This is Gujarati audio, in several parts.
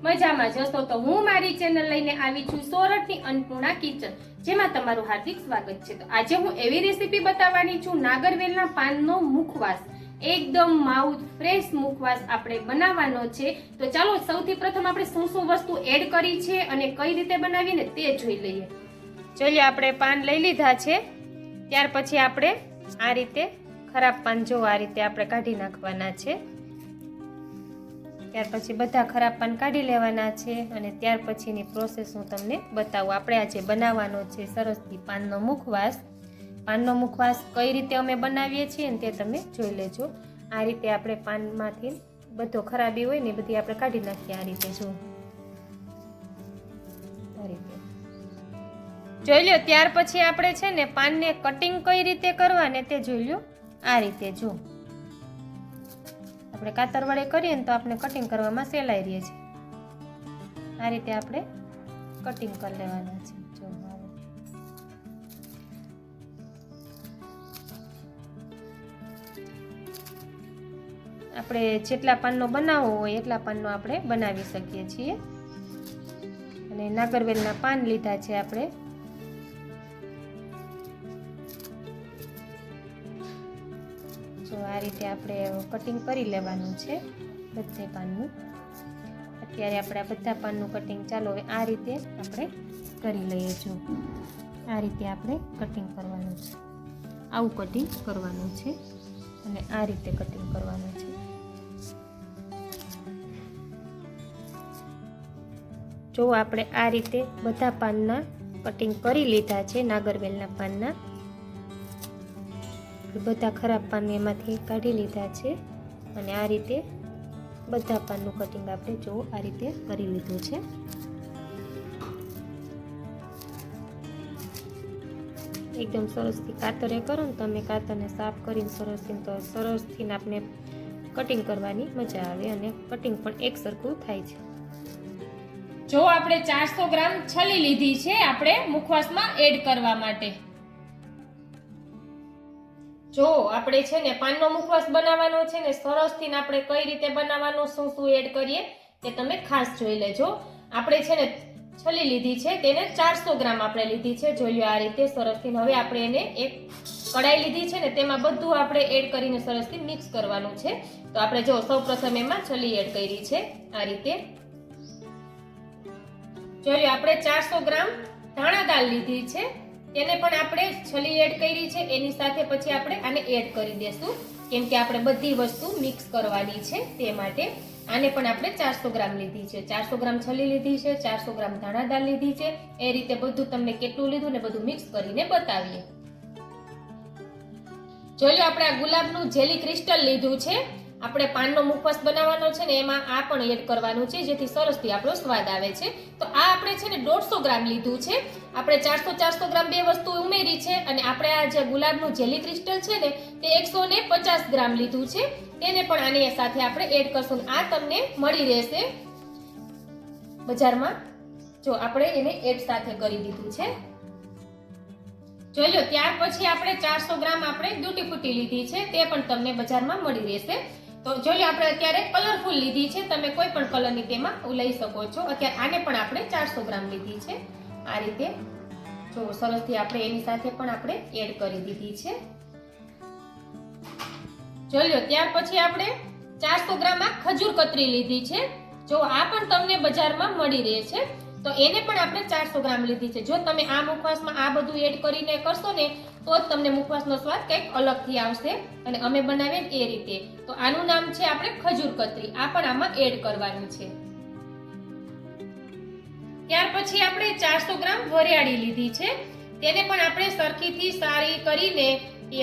મજામાં જશો તો હું મારી ચેનલ લઈને આવી છું સોરઠની અન્નપૂર્ણા કિચન, જેમાં તમારું હાર્દિક સ્વાગત છે। તો આજે હું એવી રેસીપી બતાવવાની છું, નાગરવેલના પાનનો મુખવાસ। એકદમ માઉથ ફ્રેશ મુખવાસ આપણે બનાવવાનો છે। તો ચાલો સૌથી પ્રથમ આપણે શું શું વસ્તુ એડ કરી છે અને કઈ રીતે બનાવીને તે જોઈ લઈએ। ચલો આપણે પાન લઈ લીધા છે, ત્યાર પછી આપણે આ રીતે ખરાબ પાન જો આ રીતે આપણે કાઢી નાખવાના છે। ત્યાર પછી બધા ખરાબ પાન કાઢી લેવાના છે અને ત્યાર પછીની પ્રોસેસ હું તમને બતાવું। આપણે આજે બનાવવાનો છે સરસથી પાનનો મુખવાસ। પાનનો મુખવાસ કઈ રીતે અમે બનાવીએ છીએ ને તે તમે જોઈ લેજો। આ રીતે આપણે પાનમાંથી બધો ખરાબી હોય ને બધી આપણે કાઢી નાખીએ। આ રીતે જો આ રીતે જોઈ લો। ત્યાર પછી આપણે છે ને પાનને કટિંગ કઈ રીતે કરવા ને તે જોઈ લો। આ રીતે જો આપણે કાતર વડે કરીએ ને તો આપણે કટિંગ કરવામાં સહેલાઈ રહે છે। આ રીતે આપણે કટિંગ કરી લેવાના છે। જો આપણે જેટલા પાનનો બનાવવો હોય એટલા પાનનો આપણે બનાવી શકીએ છીએ। અને નાગરવેલના પાન લીધા છે આપણે। જો આ રીતે આપણે કટિંગ કરી લેવાનું છે બધે પાનનું। અત્યારે આપણે આ બધા પાનનું કટિંગ ચાલો હવે આ રીતે આપણે કરી લઈએ। જો આ રીતે આપણે કટિંગ કરવાનું છે, આવું કટિંગ કરવાનું છે અને આ રીતે કટિંગ કરવાનું છે। જો આપણે આ રીતે બધા પાનના કટિંગ કરી લીધા છે, નાગરવેલના પાનના બધા ખરાબ પાન એમાંથી કાઢી લીધા છે અને આ રીતે બધા પાનનું કટિંગ આપણે જો આ રીતે કરી લીધું છે। એકદમ સરસથી કાતરે કરો ને તમે, કાતરને સાફ કરીને સરસથી આપણે કટિંગ કરવાની મજા આવે અને કટિંગ પણ એક સરખું થાય છે। જો આપણે 400 ગ્રામ છલી લીધી છે આપણે મુખવાસમાં એડ કરવા માટે। જો આપણે છે ને પાનનો મુખવાસ બનાવવાનો છે ને સરસથી આપણે કઈ રીતે બનાવવાનો, શું શું એડ કરીએ તે તમે ખાસ જોઈ લેજો। આપણે છે ને છલી લીધી છે, તેને 400 ગ્રામ આપણે લીધી છે। જોઈ લો આ રીતે સરસથી। હવે આપણે એને એક કડાઈ લીધી છે ને તેમાં બધું આપણે એડ કરીને સરસથી મિક્સ કરવાનું છે। તો આપણે જો સૌપ્રથમ એમાં છલી એડ કરી છે આ રીતે। જોઈ લો આપણે 400 ગ્રામ ધાણા દાળ લીધી છે, તેને પણ આપણે છલી એડ કરી છે। એની સાથે પછી આપણે આને એડ કરી દેશું, કેમ કે આપણે બધી વસ્તુ મિક્સ કરવાની છે તે માટે। આને પણ આપણે 400 ગ્રામ લીધી છે, 400 ગ્રામ છલી લીધી છે, 400 ગ્રામ ધાણા દાળ લીધી છે। એ રીતે બધું તમને કેટલું લીધું ને બધું મિક્સ કરીને બતાવીએ। જોઈ લો આપણે આ ગુલાબનું જેલી ક્રિસ્ટલ લીધું છે। આપણે પાનનો મુખવાસ બનાવવાનો છે ને એમાં આ પણ એડ કરવાનું છે, જેથી સરસથી આપણો સ્વાદ આવે છે। તો આ આપણે છે ને 150 ગ્રામ લીધું છે। આપણે 400 ગ્રામ બે વસ્તુ ઉમેરી છે અને આપણે આ જે ગુલાબનું જેલી ક્રિસ્ટલ છે ને તે 150 ગ્રામ લીધું છે, તેને પણ આની સાથે આપણે એડ કરશું। આ તમને મળી રહેશે બજારમાં। જો આપણે એને એડ સાથે કરી દીધું છે। જોઈ લો ત્યાર પછી આપણે 400 ગ્રામ આપણે ડૂટી ફૂટી લીધી છે, તે પણ તમને બજારમાં મળી રહેશે। તો જોઈ લો આપણે અત્યારે કલરફુલ લીધી છે, તમે કોઈ પણ કલરની તેમાં લઈ શકો છો। અત્યારે આને પણ આપણે 400 ગ્રામ લીધી છે આ રીતે। જો સરસથી આપણે એની સાથે પણ આપણે એડ કરી દીધી છે। જોઈ લો ત્યાર પછી આપણે 400 ગ્રામ આ ખજૂર કતરી લીધી છે। જો આ પણ તમને બજારમાં મળી રહે છે, તો એને પણ આપણે 400 ગ્રામ લીધી છે। જો તમે આ મુખવાસમાં આ બધું એડ કરીને કરશો ને તો જ તમને મુખવાસનો સ્વાદ કંઈક અલગથી આવશે અને અમે બનાવીએ એ રીતે। તો આનું નામ છે આપણે ખજૂર કતરી, આ પણ આમાં એડ કરવાનું છે। ત્યાર પછી આપણે 400 ગ્રામ વરિયાળી લીધી છે, તેને પણ આપણે સરખીથી સારી કરીને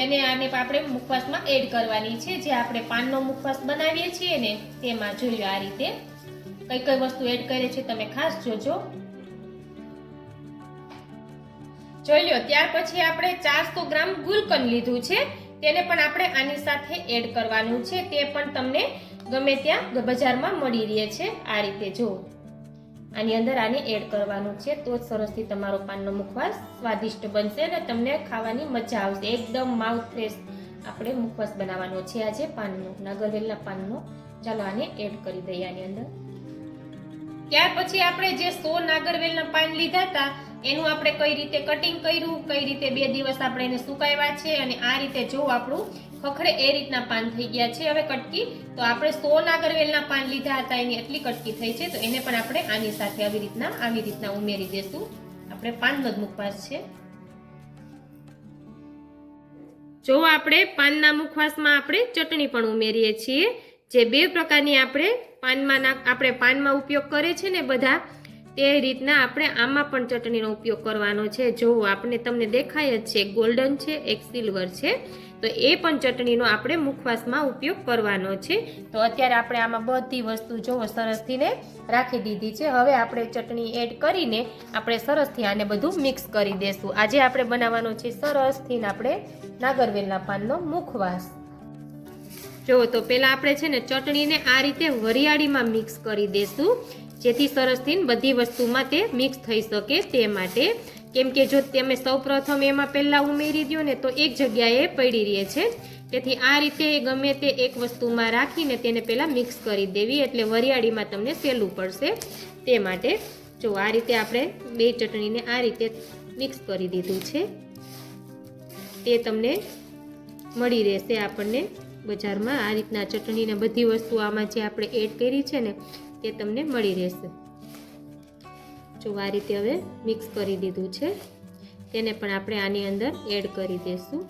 અને આને આપણે મુખવાસમાં એડ કરવાની છે। જે આપણે પાનનો મુખવાસ બનાવીએ છીએ ને તેમાં જોઈ લો આ રીતે કઈ કઈ વસ્તુ એડ કરે છે તમે ખાસ જોજો। જોઈ લો ત્યાર પછી આપણે 400 ગ્રામ ગુલકંદ લીધું છે, તેને પણ આપણે આની સાથે એડ કરવાનું છે। તે પણ તમને ગમે ત્યાં બજારમાં મળી રહે છે આ રીતે। જો આની અંદર આને એડ કરવાનું છે, તો જ સરસથી તમારો પાનનો મુખવાસ સ્વાદિષ્ટ બનશે અને તમને ખાવાની મજા આવશે। એકદમ માઉથ ફ્રેશ આપણે મુખવાસ બનાવવાનો છે આજે પાનનો, નાગરવેલના પાનનો। ચાલો આને એડ કરી દઈએ આની અંદર। ત્યાર પછી આપણે જે 100 નાગરવેલના પાન લીધા હતા એનું આપણે કઈ રીતે કટિંગ કર્યું, કઈ રીતે 2 દિવસ આપણે એને સુકાવ્યા છે, અને આ રીતે જો આપણું ખખડે એ રીતના પાન થઈ ગયા છે. હવે કટકી તો આપણે 100 નાગરવેલના પાન લીધા હતા એની એટલી કટકી થઈ છે, તો એને પણ આપણે આની સાથે આવી રીતના ઉમેરી દેશું. આપણે પાનનો જ મુખવાસ છે. જો આપણે પાનના મુખવાસમાં આપણે ચટણી પણ ઉમેરીએ છીએ, જે 2 પ્રકારની આપણે પાનમાં ઉપયોગ કરે છે ને બધા, તે રીતના આપણે આમાં પણ ચટણીનો ઉપયોગ કરવાનો છે. જો આપણે તમને દેખાય જ છે, ગોલ્ડન છે, એક સિલ્વર છે, તો એ પણ ચટણીનો આપણે મુખવાસમાં ઉપયોગ કરવાનો છે. તો અત્યારે આપણે આમાં બધી વસ્તુ જો સરસથી ને રાખી દીધી છે. હવે આપણે ચટણી એડ કરીને આપણે સરસથી આને બધું મિક્સ કરી દેશું. આજે આપણે બનાવવાનો છે સરસથી આપણે નાગરવેલના પાનનો મુખવાસ. જો તો પહેલા આપણે છે ને ચટણીને આ રીતે વરિયાળીમાં મિક્સ કરી દેશું, જેથી સરસથી બધી વસ્તુમાં તે મિક્સ થઈ શકે તે માટે. કેમ કે જો તમે સૌપ્રથમ એમાં પહેલા ઉમેરી દો ને તો એક જગ્યાએ પડી રહે છે, તેથી આ રીતે ગમે તે એક વસ્તુમાં રાખીને તેને પહેલા મિક્સ કરી દેવી, એટલે વરિયાળીમાં તમને સહેલું પડશે તે માટે. જો આ રીતે આપણે 2 ચટણીને આ રીતે મિક્સ કરી દીધું છે. તે તમને મળી રહેશે આપણને બજારમાં આ રીતના ચટણીને બધી વસ્તુ આમાં જે આપણે એડ કરી છે ને તે તમને મળી રહેશે. જો આ રીતે હવે મિક્સ કરી દીધું છે, તેને પણ આપણે આની અંદર એડ કરી દઈશું.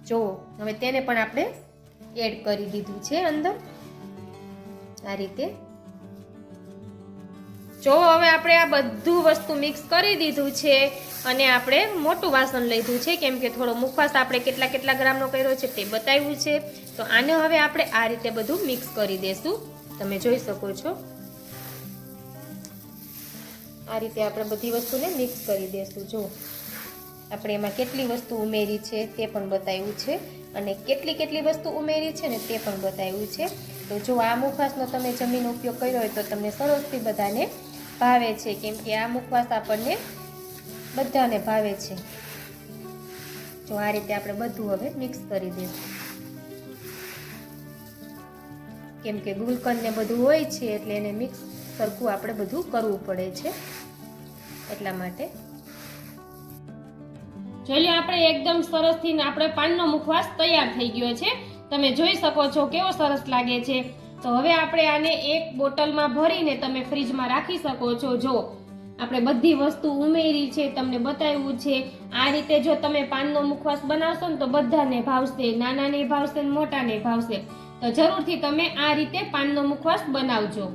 જો હવે તેને પણ આપણે એડ કરી દીધું છે અંદર આ રીતે. જો હવે આપણે આ બધું વસ્તુ મિક્સ કરી દીધું છે, અને આપણે મોટું વાસણ લીધું છે, કેમ કે થોડો મુખવાસ આપણે કેટલા ગ્રામનો કર્યો છે તે બતાવ્યું છે. તો આને હવે આપણે આ રીતે બધું મિક્સ કરી દેશું. તમે જોઈ શકો છો આ રીતે આપણે બધી વસ્તુને મિક્સ કરી દેશું. જો આપણે એમાં કેટલી વસ્તુ ઉમેરી છે તે પણ બતાવ્યું છે, અને કેટલી વસ્તુ ઉમેરી છે ને તે પણ બતાવ્યું છે. તો જો આ મુખવાસનો તમે જમીનો ઉપયોગ કર્યો હોય તો તમને સરસથી બધાને ભાવે છે, કેમ કે આ મુખવાસ આપણને બધાને ભાવે છે. જો આ રીતે આપણે બધું હવે મિક્સ કરી દઈશું, કેમ કે ગુલકંદ ને બધું હોય છે એટલે એને મિક્સ સરખું આપણે બધું કરવું પડે છે, એટલા માટે. જોઈ લો આપણે એકદમ સરસથી આપણે પાનનો મુખવાસ તૈયાર થઈ ગયો છે. તમે જોઈ શકો છો કેવો સરસ લાગે છે. તો હવે આપણે આને એક બોટલમાં ભરીને તમે ફ્રીજમાં રાખી શકો છો. જો આપણે બધી વસ્તુ ઉમેરી છે, તમને બતાવ્યું છે. આ રીતે જો તમે પાનનો મુખવાસ બનાવશો ને તો બધાને ભાવશે, નાનાને ભાવશે ને મોટાને ભાવશે. તો જરૂરથી તમે આ રીતે પાનનો મુખવાસ બનાવજો.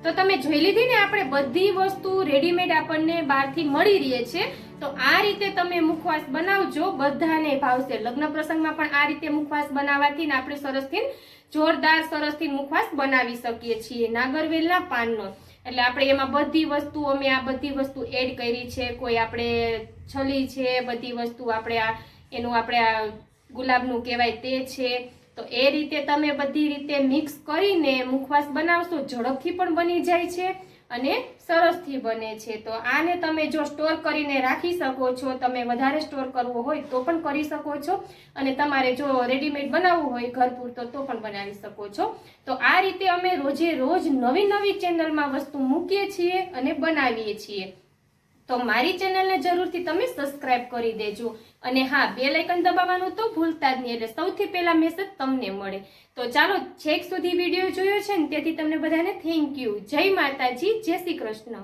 તો તમે જોઈ લીધી ને, આપણે બધી વસ્તુ રેડીમેડ આપણને બહારથી મળી રહે છે. તો આ રીતે તમે મુખવાસ બનાવજો, બધાને ભાવશે. લગ્ન પ્રસંગમાં પણ આ રીતે મુખવાસ બનાવવાથી ને આપણે સરસથી જોરદાર સરસથી મુખવાસ બનાવી શકીએ છીએ નાગરવેલના પાનનો. એટલે આપણે એમાં બધી વસ્તુ અમે આ બધી વસ્તુ એડ કરી છે. કોઈ આપણે છલી છે, બધી વસ્તુ આપણે એનું આપણે ગુલાબનું કહેવાય તે છે. તો એ રીતે તમે બધી રીતે મિક્સ કરીને મુખવાસ બનાવશો, ઝડપથી પણ બની જાય છે અને સરસથી બને છે. તો આને તમે જો સ્ટોર કરીને રાખી શકો છો, તમે વધારે સ્ટોર કરવો હોય તો પણ કરી શકો છો, અને તમારે જો રેડીમેડ બનાવવું હોય ઘર પૂરતો તો પણ બનાવી શકો છો. તો આ રીતે અમે રોજે રોજ નવી ચેનલમાં વસ્તુ મૂકીએ છીએ અને બનાવીએ છીએ. તો મારી ચેનલને જરૂરથી તમે સબસ્ક્રાઇબ કરી દેજો, અને હા, બેલ આઇકન દબાવવાનું તો ભૂલતા જ નહીં, એટલે સૌથી પહેલા મેસેજ તમને મળે. તો ચાલો, છેક સુધી વિડીયો જોયો છે ને તેથી તમને બધાને થેન્ક યુ. જય માતાજી, જય શ્રી કૃષ્ણ.